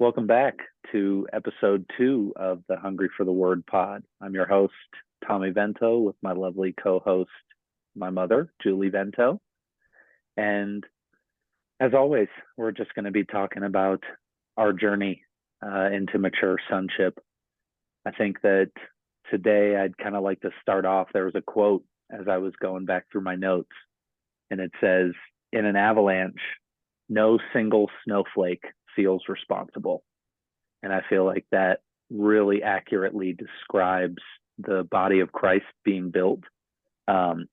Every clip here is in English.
Welcome back to episode 2 of the Hungry for the Word pod. I'm your host, Tommy Vento, with my lovely co host, my mother, Julie Vento. And as always, we're just going to be talking about our journey into mature sonship. I think that today I'd kind of like to start off. There was a quote as I was going back through my notes, and it says, "In an avalanche, no single snowflake feels responsible." And I feel like that really accurately describes the body of Christ being built.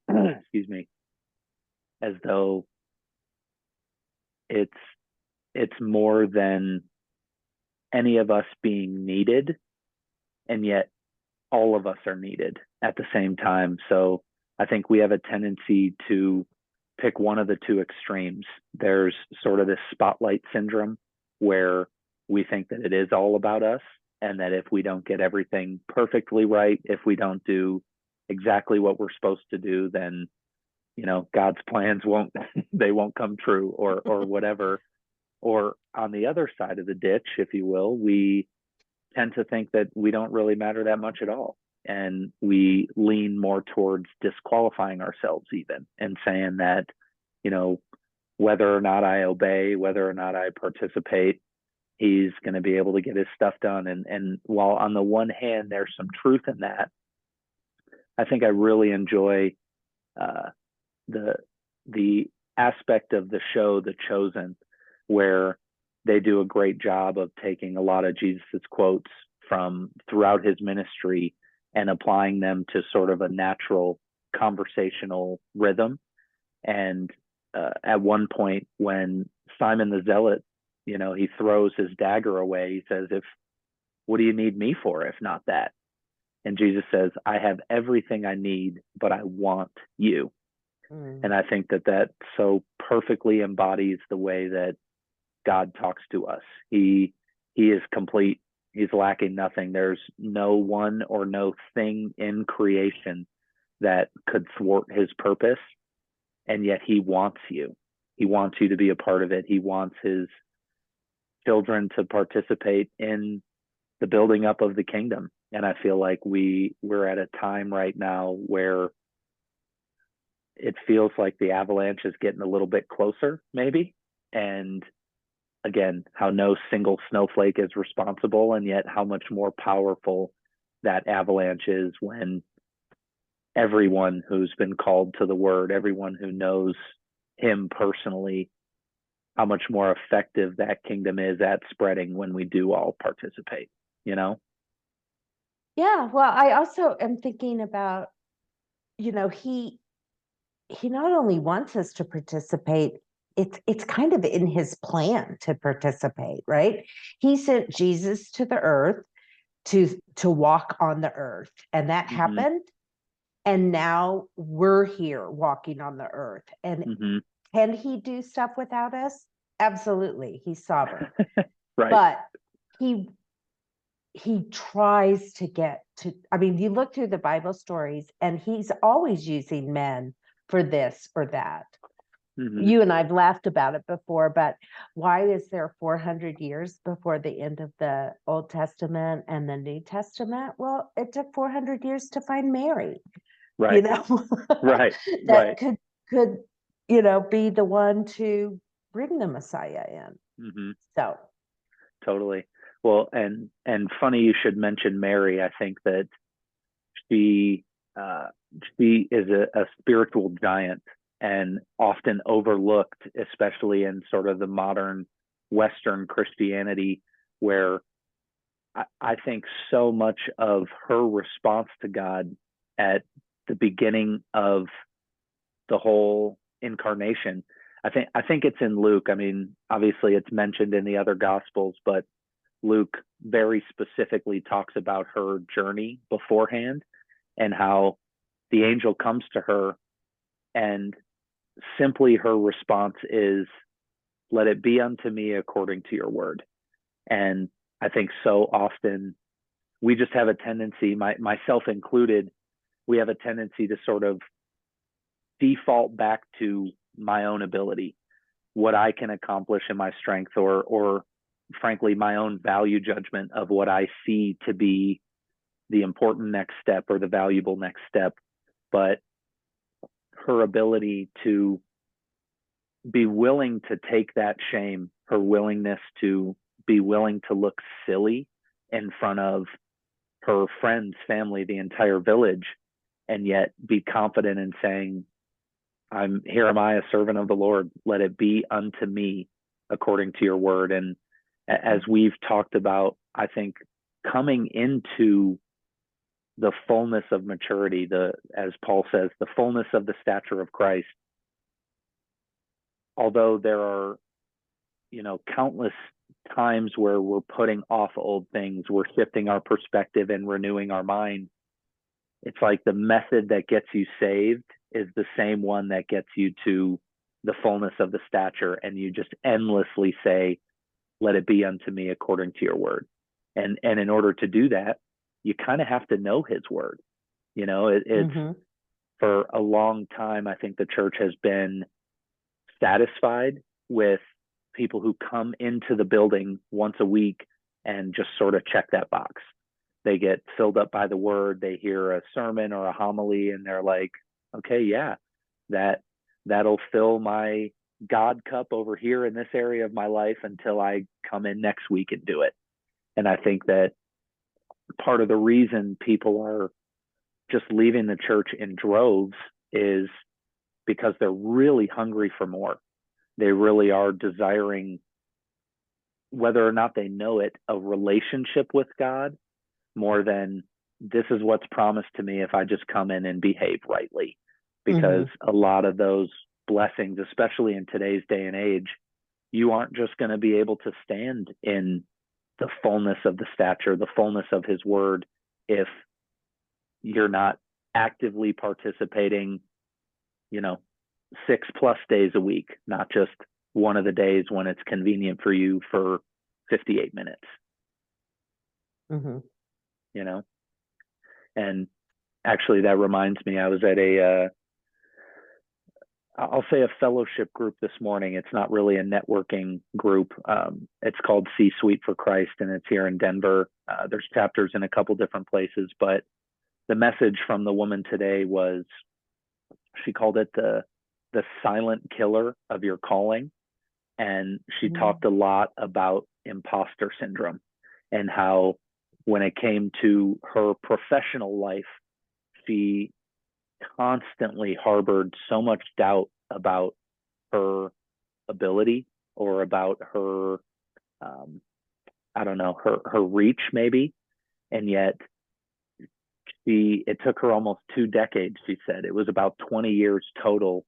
Excuse me, as though it's it's more than any of us being needed, and yet all of us are needed at the same time. So I think we have a tendency to pick one of the two extremes. There's sort of this spotlight syndrome where we think that it is all about us, and that if we don't get everything perfectly right, if we don't do exactly what we're supposed to do, then God's plans won't they won't come true, or whatever. Or on the other side of the ditch, if you will, we tend to think that we don't really matter that much at all. And we lean more towards disqualifying ourselves, even, and saying that, you know, whether or not I obey, whether or not I participate, he's going to be able to get his stuff done. And while on the one hand, there's some truth in that, I think I really enjoy uh, the aspect of the show, The Chosen, where they do a great job of taking a lot of Jesus's quotes from throughout his ministry and applying them to sort of a natural conversational rhythm. And at one point, when Simon the Zealot, he throws his dagger away, he says, "If what do you need me for if not that?" And Jesus says, "I have everything I need, but I want you." And I think that that so perfectly embodies the way that God talks to us. He is complete. He's lacking nothing. There's no one or no thing in creation that could thwart his purpose. And yet he wants you. He wants you to be a part of it. He wants his children to participate in the building up of the kingdom. And I feel like we're at a time right now where it feels like the avalanche is getting a little bit closer, maybe. And again, how no single snowflake is responsible, and yet how much more powerful that avalanche is when everyone who's been called to the word, everyone who knows him personally, how much more effective that kingdom is at spreading when we do all participate, you know? Yeah, well, I also am thinking about, he not only wants us to participate, it's kind of in his plan to participate, right? He sent Jesus to the earth to walk on the earth, and that Mm-hmm. happened. And now we're here walking on the earth. And Mm-hmm. can he do stuff without us? Absolutely. He's sovereign. Right. But he he tries to get to, I mean, you look through the Bible stories and he's always using men for this or that. Mm-hmm. You and I've laughed about it before, but why is there 400 years before the end of the Old Testament and the New Testament? Well, it took 400 years to find Mary, you Right. know, Right. that Right. could, be the one to bring the Messiah in. Mm-hmm. So, Totally. Well, and funny you should mention Mary. I think that she uh, she is a spiritual giant and often overlooked, especially in sort of the modern Western Christianity, where I think so much of her response to God at the beginning of the whole incarnation. I think it's in Luke. I mean, obviously it's mentioned in the other gospels, but Luke very specifically talks about her journey beforehand and how the angel comes to her, and simply her response is, "Let it be unto me according to your word." And I think so often we just have a tendency, myself included, we have a tendency to sort of default back to my own ability, what I can accomplish in my strength, or frankly, my own value judgment of what I see to be the important next step or the valuable next step, but her ability to be willing to take that shame, her willingness to be willing to look silly in front of her friends, family, the entire village, and yet be confident in saying, here am I, a servant of the Lord. Let it be unto me according to your word. And as we've talked about, I think coming into the fullness of maturity, as Paul says, the fullness of the stature of Christ, although there are, countless times where we're putting off old things, we're shifting our perspective and renewing our mind. It's like the method that gets you saved is the same one that gets you to the fullness of the stature. And you just endlessly say, let it be unto me according to your word. And in order to do that, you kind of have to know his word. It's for a long time, I think the church has been satisfied with people who come into the building once a week and just sort of check that box. They get filled up by the word, they hear a sermon or a homily, and they're like, okay, yeah, that'll fill my God cup over here in this area of my life until I come in next week and do it. And I think that part of the reason people are just leaving the church in droves is because they're really hungry for more. They really are desiring, whether or not they know it, a relationship with God more than this is what's promised to me if I just come in and behave rightly. Because a lot of those blessings, especially in today's day and age, you aren't just going to be able to stand in the fullness of the stature, the fullness of his word, if you're not actively participating, 6+ days a week, not just one of the days when it's convenient for you for 58 minutes. And actually that reminds me, I was at I'll say a fellowship group this morning. It's not really a networking group. It's called C-Suite for Christ, and it's here in Denver. There's chapters in a couple different places, but the message from the woman today was, she called it the silent killer of your calling. And she talked a lot about imposter syndrome and how when it came to her professional life, she constantly harbored so much doubt about her ability or about her, her reach maybe. And yet it took her almost 2 decades, she said. It was about 20 years total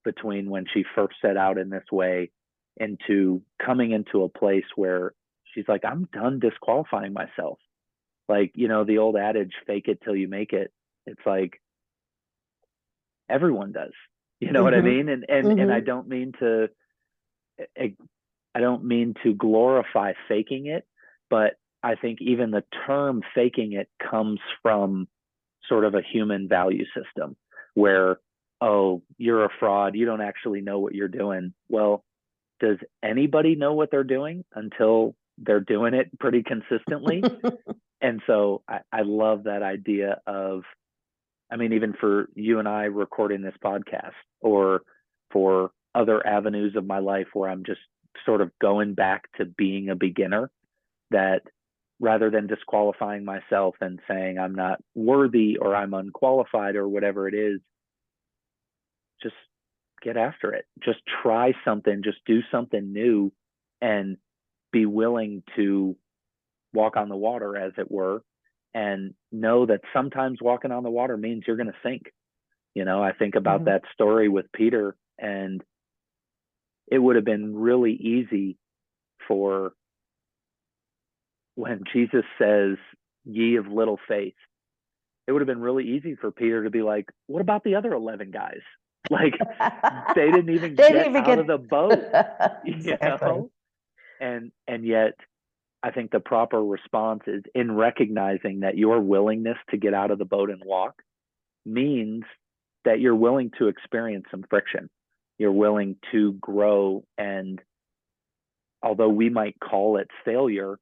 between when she first set out in this way into coming into a place where she's like, I'm done disqualifying myself. Like, the old adage, fake it till you make it. It's like, everyone does, what I mean? And I don't mean to glorify faking it, but I think even the term faking it comes from sort of a human value system where, oh, you're a fraud, you don't actually know what you're doing. Well, does anybody know what they're doing until they're doing it pretty consistently? And so I love that idea of, even for you and I recording this podcast, or for other avenues of my life where I'm just sort of going back to being a beginner, that rather than disqualifying myself and saying I'm not worthy or I'm unqualified or whatever it is, just get after it. Just try something, just do something new, and be willing to walk on the water, as it were, and know that sometimes walking on the water means you're going to sink. I think about that story with Peter, and it would have been really easy for when Jesus says, ye of little faith, it would have been really easy for Peter to be like, what about the other 11 guys? Like, they didn't even get out of the boat, Exactly. And yet I think the proper response is in recognizing that your willingness to get out of the boat and walk means that you're willing to experience some friction. You're willing to grow. And although we might call it failure,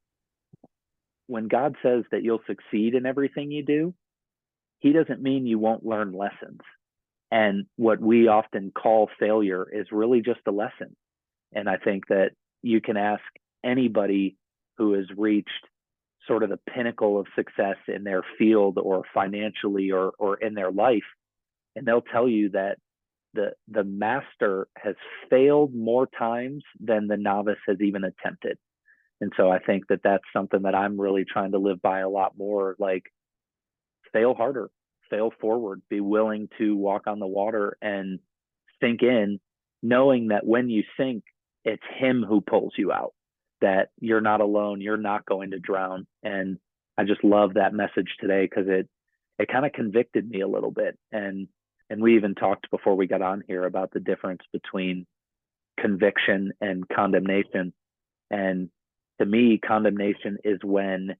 when God says that you'll succeed in everything you do, he doesn't mean you won't learn lessons. And what we often call failure is really just a lesson. And I think that you can ask anybody who has reached sort of the pinnacle of success in their field or financially or in their life, and they'll tell you that the master has failed more times than the novice has even attempted. And so I think that that's something that I'm really trying to live by a lot more. Like, fail harder, fail forward, be willing to walk on the water and sink in, knowing that when you sink, it's him who pulls you out, that you're not alone, you're not going to drown. And I just love that message today, because it kind of convicted me a little bit. And we even talked before we got on here about the difference between conviction and condemnation. And to me, condemnation is when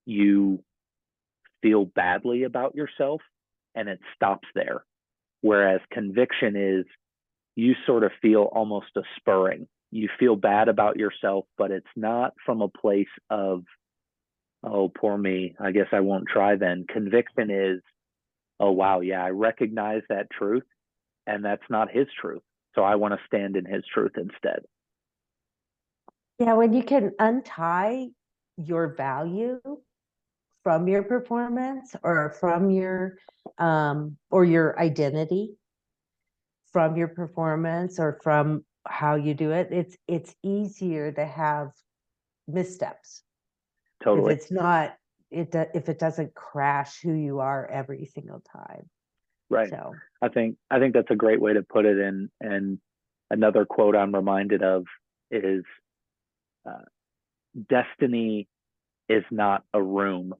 you feel badly about yourself and it stops there. Whereas conviction is, you sort of feel almost a spurring. You feel bad about yourself, but it's not from a place of, oh, poor me, I guess I won't try then. Conviction is, oh, wow, yeah, I recognize that truth, and that's not his truth. So I want to stand in his truth instead. Yeah, when you can untie your value from your performance or from your or your identity from your performance or from how you do it, it's easier to have missteps Totally. if it's not if it doesn't crash who you are every single time. Right. So I think that's a great way to put it. And another quote I'm reminded of is, uh, destiny is not a room,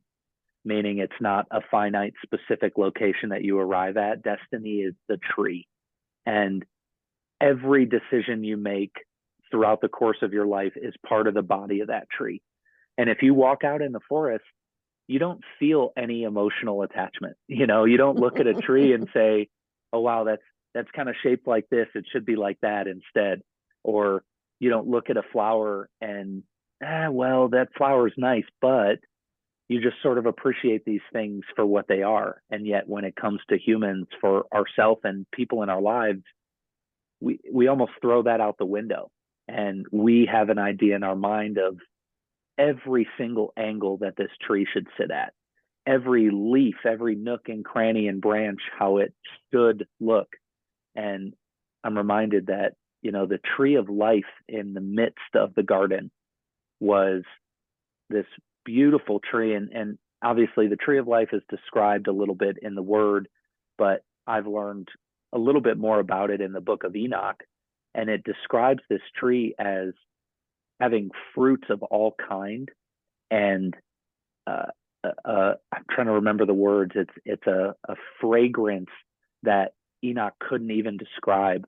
meaning it's not a finite specific location that you arrive at. Destiny is the tree. And every decision you make throughout the course of your life is part of the body of that tree. And if you walk out in the forest, you don't feel any emotional attachment. You know, you don't look at a tree and say, oh, wow, that's kind of shaped like this, it should be like that instead. Or you don't look at a flower and, well, that flower's nice, but you just sort of appreciate these things for what they are. And yet when it comes to humans, for ourselves and people in our lives, we almost throw that out the window. And we have an idea in our mind of every single angle that this tree should sit at, every leaf, every nook and cranny and branch, how it should look. And I'm reminded that, you know, the tree of life in the midst of the garden was this beautiful tree. And obviously the tree of life is described a little bit in the word, but I've learned a little bit more about it in the book of Enoch. And it describes this tree as having fruits of all kind. And I'm trying to remember the words. It's a fragrance that Enoch couldn't even describe.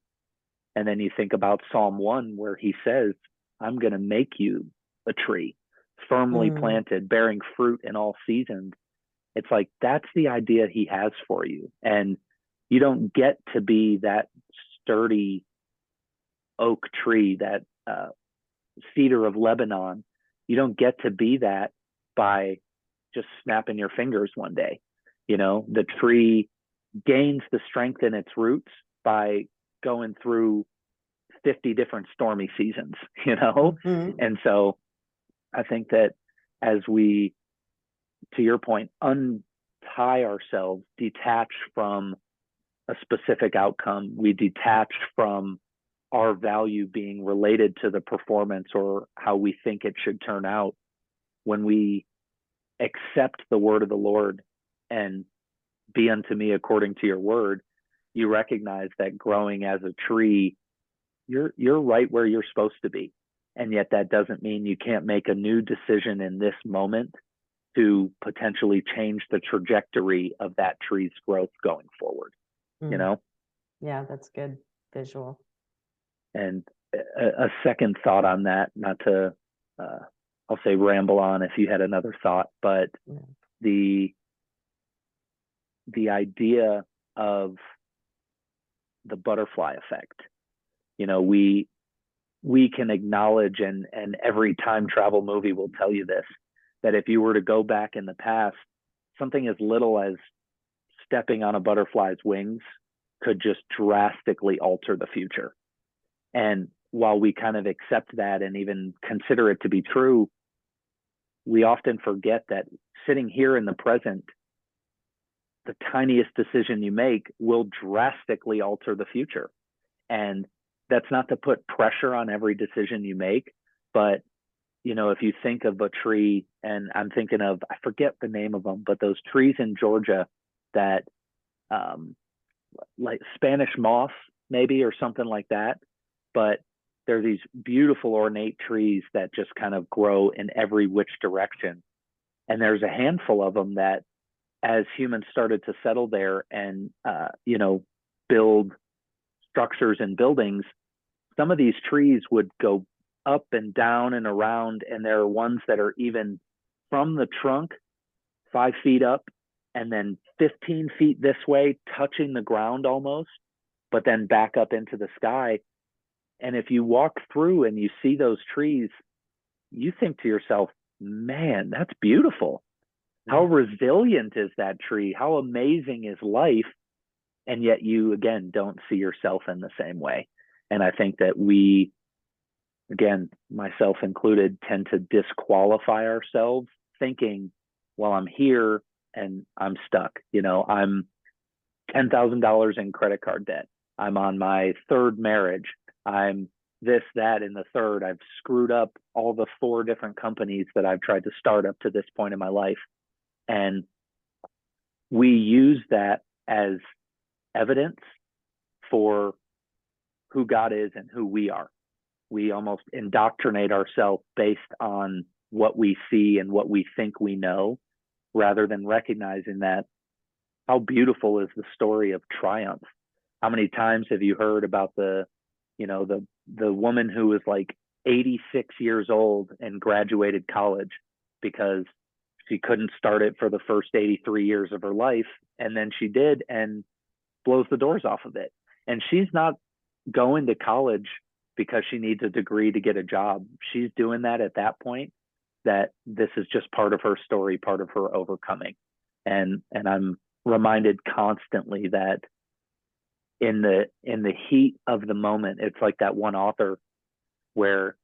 And then you think about Psalm 1, where he says, I'm going to make you a tree firmly planted, bearing fruit in all seasons. It's like, that's the idea he has for you. And you don't get to be that sturdy oak tree, that cedar of Lebanon. You don't get to be that by just snapping your fingers one day. You know, the tree gains the strength in its roots by going through 50 different stormy seasons, you know? And so I think that as we, to your point, untie ourselves, detach from a specific outcome, we detach from our value being related to the performance or how we think it should turn out. When we accept the word of the Lord and be unto me according to your word, you recognize that growing as a tree, you're right where you're supposed to be. And yet that doesn't mean you can't make a new decision in this moment to potentially change the trajectory of that tree's growth going forward. You know? Yeah, that's good visual. And a second thought on that, not to, I'll say ramble on if you had another thought, but the idea of the butterfly effect. You know, we we can acknowledge, and every time travel movie will tell you this, that if you were to go back in the past, something as little as stepping on a butterfly's wings could just drastically alter the future. And while we kind of accept that and even consider it to be true, we often forget that sitting here in the present, the tiniest decision you make will drastically alter the future. And that's not to put pressure on every decision you make, but if you think of a tree, and I'm thinking of, I forget the name of them, but those trees in Georgia that, like Spanish moss, maybe, or something like that. But they're these beautiful ornate trees that just kind of grow in every which direction. And there's a handful of them that, as humans started to settle there and, build structures and buildings, some of these trees would go up and down and around. And there are ones that are even from the trunk 5 feet up and then 15 feet this way, touching the ground almost, but then back up into the sky. And if you walk through and you see those trees, you think to yourself, man, that's beautiful. How resilient is that tree? How amazing is life? And yet you, again, don't see yourself in the same way. And I think that we, again, myself included, tend to disqualify ourselves thinking, well, I'm here and I'm stuck. I'm $10,000 in credit card debt. I'm on my third marriage. I'm this, that, and the third. I've screwed up all the 4 different companies that I've tried to start up to this point in my life. And we use that as evidence for who God is and who we are. We almost indoctrinate ourselves based on what we see and what we think we know, rather than recognizing that how beautiful is the story of triumph. How many times have you heard about the woman who was like 86 years old and graduated college because she couldn't start it for the first 83 years of her life, and then she did, and blows the doors off of it. And she's not going to college because she needs a degree to get a job. She's doing that at that point, that this is just part of her story, part of her overcoming. And I'm reminded constantly that in the heat of the moment, it's like that one author where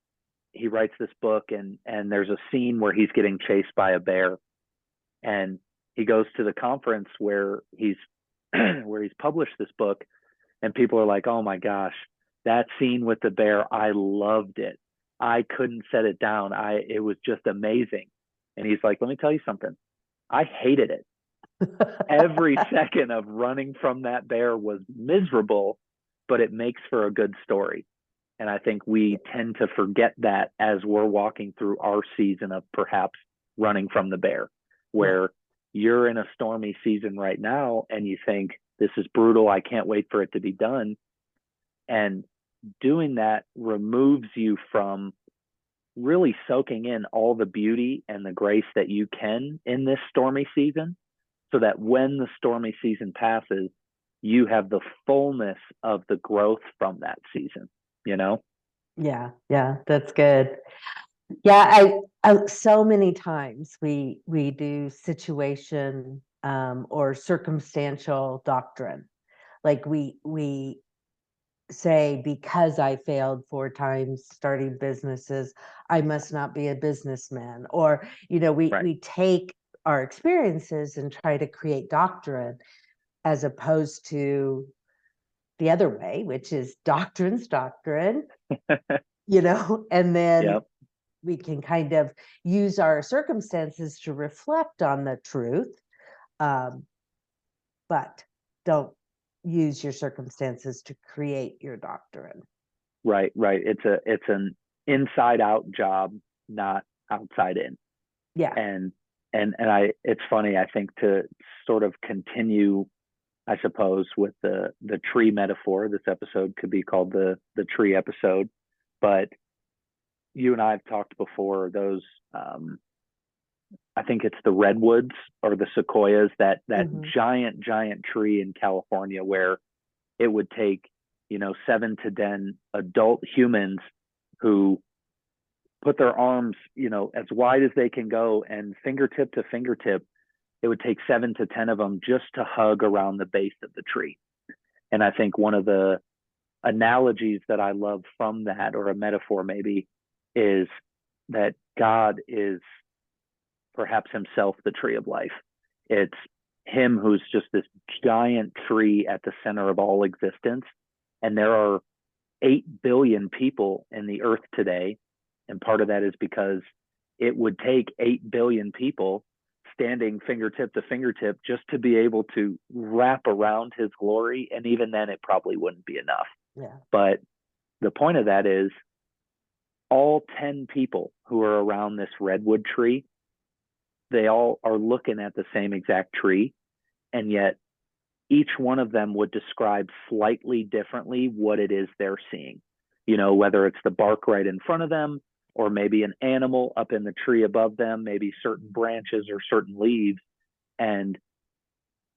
he writes this book, and there's a scene where he's getting chased by a bear, and he goes to the conference where he's published this book, and people are like, oh my gosh, that scene with the bear, I loved it. I couldn't set it down. It was just amazing. And he's like, let me tell you something. I hated it. Every second of running from that bear was miserable, but it makes for a good story. And I think we tend to forget that as we're walking through our season of perhaps running from the bear, where you're in a stormy season right now and you think, this is brutal, I can't wait for it to be done. And doing that removes you from really soaking in all the beauty and the grace that you can in this stormy season, so that when the stormy season passes, you have the fullness of the growth from that season, Yeah, that's good. Yeah, I so many times we do situation or circumstantial doctrine. Like we say, because I failed 4 times starting businesses, I must not be a businessman. Or, we take our experiences and try to create doctrine, as opposed to the other way, which is doctrine's doctrine, and then Yep. we can kind of use our circumstances to reflect on the truth, but don't use your circumstances to create your doctrine. Right. It's an inside out job, not outside in. Yeah. And it's funny, I think, to sort of continue, I suppose, with the tree metaphor. This episode could be called the tree episode, but you and I have talked before, those I think it's the redwoods or the sequoias, that giant tree in California, where it would take 7 to 10 adult humans who put their arms, you know, as wide as they can go, and fingertip to fingertip, it would take 7 to 10 of them just to hug around the base of the tree. And I think one of the analogies that I love from that, or a metaphor maybe, is that God is perhaps himself the tree of life. It's him who's just this giant tree at the center of all existence. And there are 8 billion people in the earth today. And part of that is because it would take 8 billion people standing fingertip to fingertip just to be able to wrap around his glory. And even then, it probably wouldn't be enough. Yeah. But the point of that is all 10 people who are around this redwood tree, they all are looking at the same exact tree. And yet each one of them would describe slightly differently what it is they're seeing. You know, whether it's the bark right in front of them, or maybe an animal up in the tree above them, maybe certain branches or certain leaves. And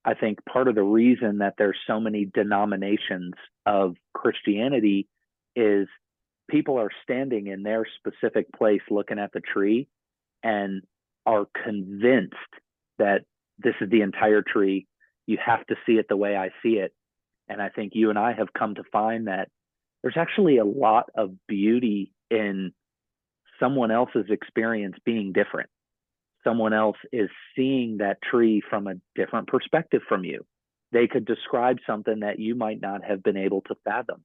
I think part of the reason that there's so many denominations of Christianity is people are standing in their specific place looking at the tree and are convinced that this is the entire tree. You have to see it the way I see it. And I think you and I have come to find that there's actually a lot of beauty in someone else's experience being different. Someone else is seeing that tree from a different perspective from you. They could describe something that you might not have been able to fathom.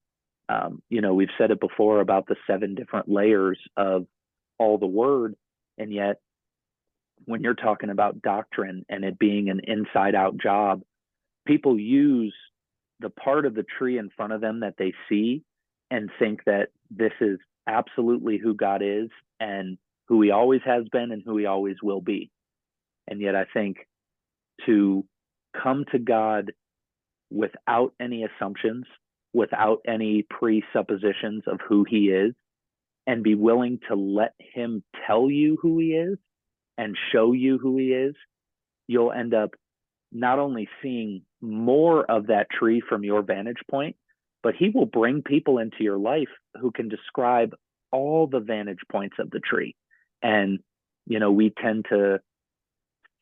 You know, we've said it before about the 7 different layers of all the word. And yet, when you're talking about doctrine and it being an inside out job, people use the part of the tree in front of them that they see and think that this is absolutely who God is and who he always has been and who he always will be. And yet I think to come to God without any assumptions, without any presuppositions of who he is, and be willing to let him tell you who he is and show you who he is, you'll end up not only seeing more of that tree from your vantage point, but he will bring people into your life who can describe all the vantage points of the tree. And, you know, we tend to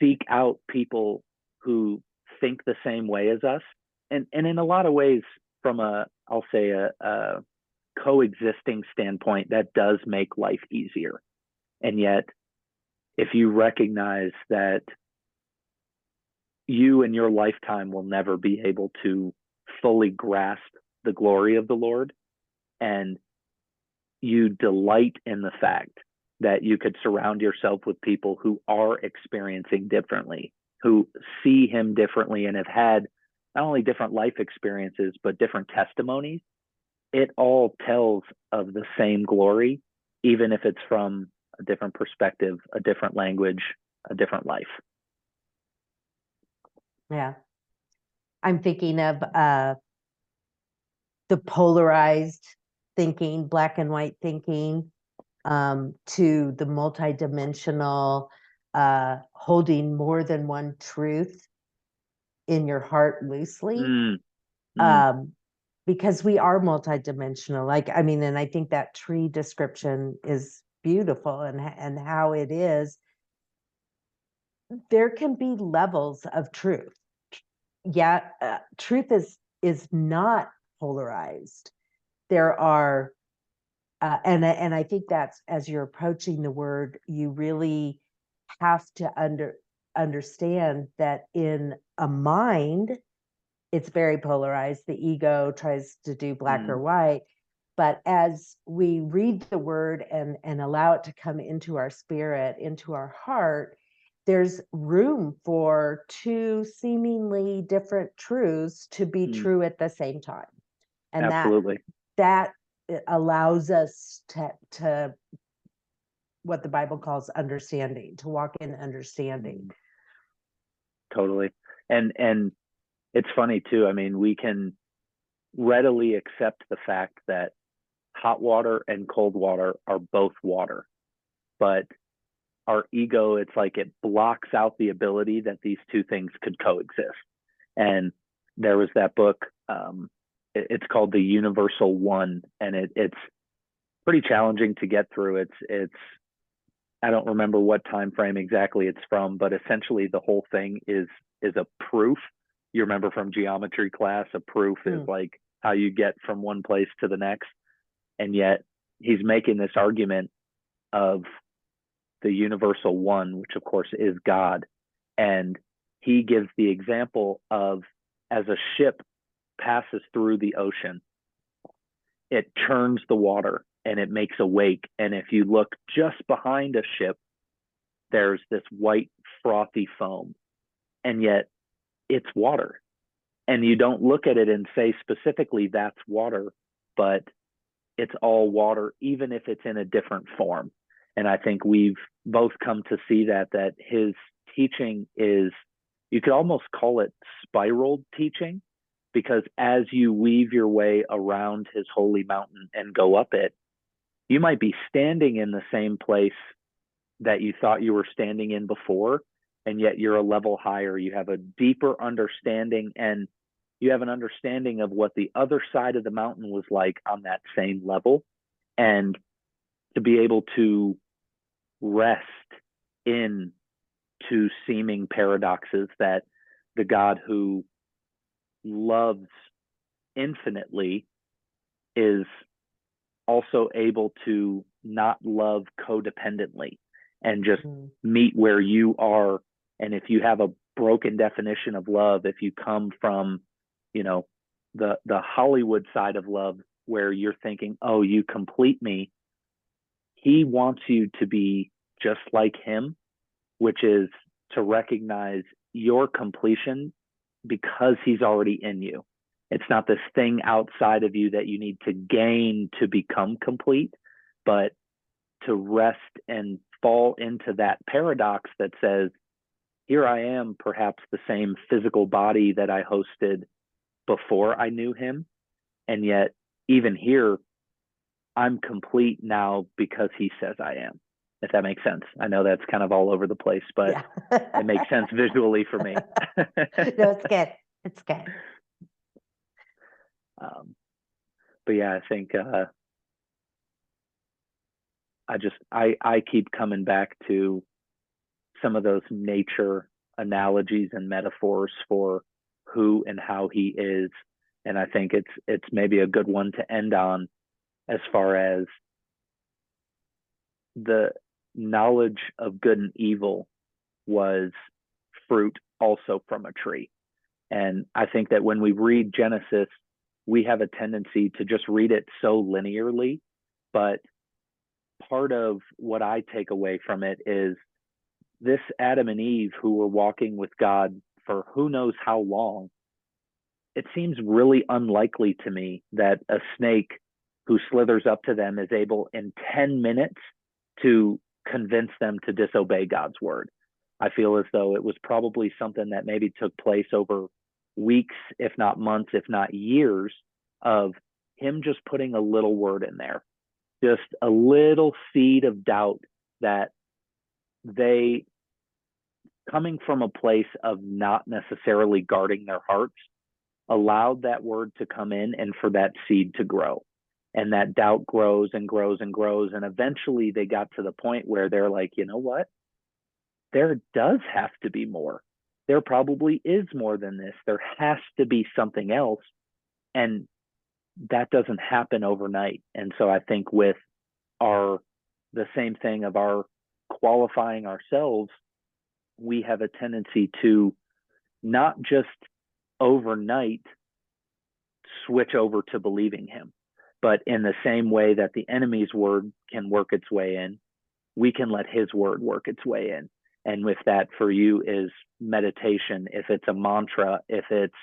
seek out people who think the same way as us. And in a lot of ways, from I'll say a coexisting standpoint, that does make life easier. And yet, if you recognize that you in your lifetime will never be able to fully grasp the glory of the Lord, and you delight in the fact that you could surround yourself with people who are experiencing differently, who see him differently and have had not only different life experiences, but different testimonies, it all tells of the same glory, even if it's from a different perspective, a different language, a different life. Yeah. I'm thinking of the polarized thinking, black and white thinking, to the multidimensional, holding more than one truth in your heart loosely. Because we are multidimensional. Like, I mean, and I think that tree description is beautiful, and how it is. There can be levels of truth. Yeah, truth is not polarized. There are, and I think that's, as you're approaching the word, you really have to understand that in a mind, it's very polarized. The ego tries to do black or white. But as we read the word and allow it to come into our spirit, into our heart, there's room for 2 seemingly different truths to be true at the same time. And absolutely, that allows us to what the Bible calls understanding, to walk in understanding. Totally. And it's funny too. I mean, we can readily accept the fact that hot water and cold water are both water, but our ego, it's like it blocks out the ability that these 2 things could coexist. And there was that book, it's called The Universal One, and it's pretty challenging to get through. It's I don't remember what time frame exactly it's from, but essentially the whole thing is a proof. You remember from geometry class, a proof is Mm. like how you get from one place to the next. And yet he's making this argument of the universal one, which of course is God. And he gives the example of as a ship passes through the ocean, it churns the water and it makes a wake. And if you look just behind a ship, there's this white frothy foam, and yet it's water. And you don't look at it and say specifically that's water, but it's all water, even if it's in a different form. And I think we've both come to see that his teaching is, you could almost call it spiraled teaching, because as you weave your way around his holy mountain and go up it, you might be standing in the same place that you thought you were standing in before, and yet you're a level higher. You have a deeper understanding, and you have an understanding of what the other side of the mountain was like on that same level. And to be able to rest in to seeming paradoxes, that the God who loves infinitely is also able to not love codependently and just Mm. meet where you are. And if you have a broken definition of love, if you come from, you know, the Hollywood side of love where you're thinking, oh, you complete me, he wants you to be just like him, which is to recognize your completion because he's already in you. It's not this thing outside of you that you need to gain to become complete, but to rest and fall into that paradox that says, here I am, perhaps the same physical body that I hosted before I knew him. And yet, even here, I'm complete now because he says I am, if that makes sense. I know that's kind of all over the place, but Yeah. it makes sense visually for me. No, it's good. It's good. um, but yeah, I think I keep coming back to some of those nature analogies and metaphors for who and how he is, and I think it's maybe a good one to end on, as far as the knowledge of good and evil was fruit also from a tree. And I think that when we read Genesis, we have a tendency to just read it so linearly. But part of what I take away from it is this Adam and Eve, who were walking with God for who knows how long, it seems really unlikely to me that a snake who slithers up to them is able in 10 minutes to convince them to disobey God's word. I feel as though it was probably something that maybe took place over weeks, if not months, if not years, of him just putting a little word in there, just a little seed of doubt, that they, coming from a place of not necessarily guarding their hearts, allowed that word to come in and for that seed to grow. And that doubt grows and grows and grows. And eventually they got to the point where they're like, you know what? There does have to be more. There probably is more than this. There has to be something else. And that doesn't happen overnight. And so I think with the same thing of our qualifying ourselves, we have a tendency to not just overnight switch over to believing him, but in the same way that the enemy's word can work its way in, we can let his word work its way in. And with that, for you, is meditation, if it's a mantra, if it's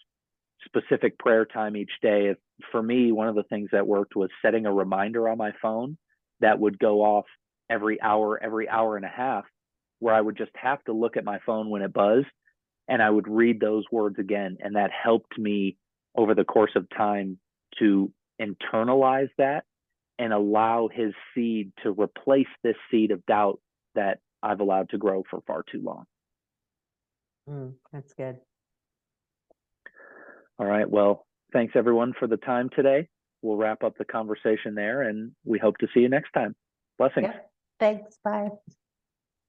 specific prayer time each day. If, for me, one of the things that worked was setting a reminder on my phone that would go off every hour and a half, where I would just have to look at my phone when it buzzed, and I would read those words again. And that helped me over the course of time to internalize that and allow his seed to replace this seed of doubt that I've allowed to grow for far too long. That's good. All right. Well, thanks everyone for the time today. we'll wrap up the conversation there, and we hope to see you next time. Blessings. Yep. Thanks. Bye.